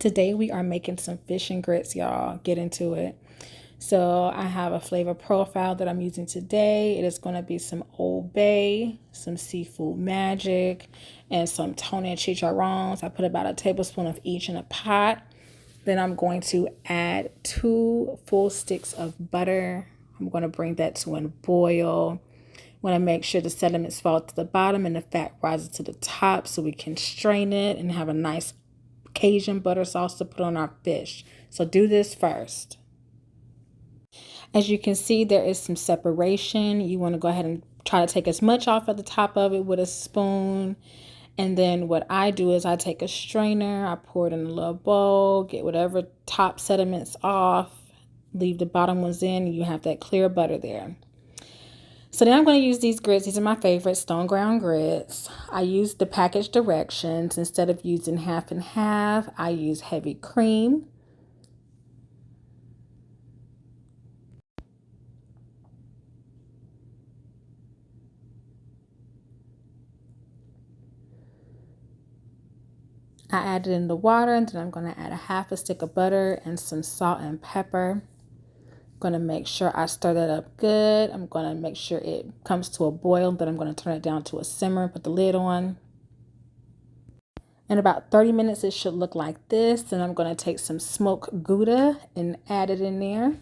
Today we are making some fish and grits, y'all. Get into it. So I have a flavor profile that I'm using today. It is going to be some Old Bay, some Seafood Magic, and some Tony and chicharrones. I put about a tablespoon of each in a pot. Then I'm going to add 2 full sticks of butter. I'm going to bring that to a boil. Want to make sure the sediments fall to the bottom and the fat rises to the top so we can strain it and have a nice Cajun butter sauce to put on our fish. So do this first. As you can see, there is some separation. You want to go ahead and try to take as much off at the top of it with a spoon. And then what I do is I take a strainer, I pour it in a little bowl, get whatever top sediments off, leave the bottom ones in, and you have that clear butter there. So then I'm going to use these grits. These are my favorite stone ground grits. I use the package directions. Instead of using half and half, I use heavy cream. I added in the water, and then I'm going to add a half a stick of butter and some salt and pepper. I'm going to make sure I stir that up good. I'm going to make sure it comes to a boil. Then I'm going to turn it down to a simmer, put the lid on. In about 30 minutes, it should look like this. Then I'm going to take some smoked Gouda and add it in there.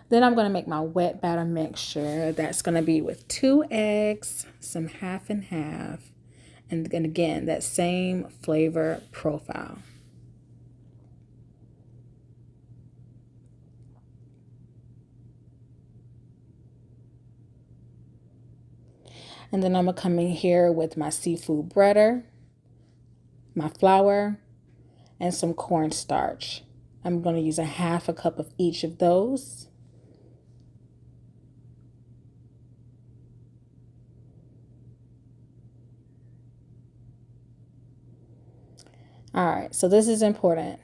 Then I'm going to make my wet batter mixture. That's going to be with 2 eggs, some half and half, and again, that same flavor profile. And then I'm going to come in here with my seafood breader, my flour, and some cornstarch. I'm going to use a half a cup of each of those. All right, so this is important.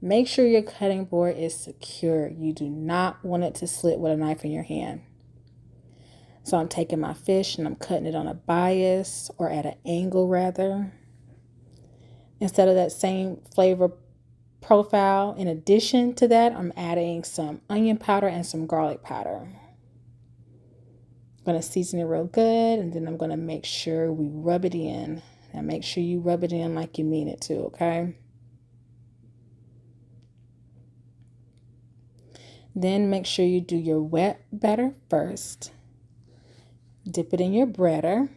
Make sure your cutting board is secure. You do not want it to slip with a knife in your hand. So I'm taking my fish and I'm cutting it on a bias, or at an angle rather. Instead of that same flavor profile, in addition to that, I'm adding some onion powder and some garlic powder. I'm going to season it real good, and then I'm going to make sure we rub it in. Now make sure you rub it in like you mean it to, okay? Then make sure you do your wet batter first. Dip it in your breader.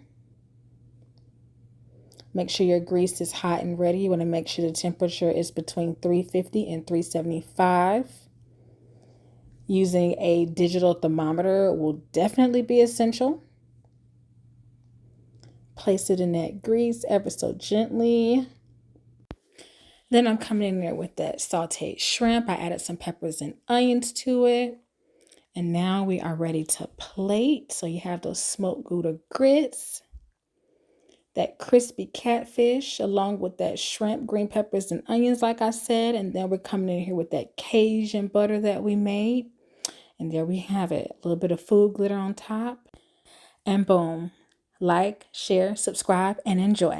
Make sure your grease is hot and ready. You want to make sure the temperature is between 350 and 375. Using a digital thermometer will definitely be essential. Place it in that grease ever so gently. Then I'm coming in there with that sauteed shrimp. I added some peppers and onions to it. And now we are ready to plate. So you have those smoked Gouda grits, that crispy catfish, along with that shrimp, green peppers, and onions, like I said. And then we're coming in here with that Cajun butter that we made. And there we have it. A little bit of food glitter on top. And boom. Like, share, subscribe, and enjoy.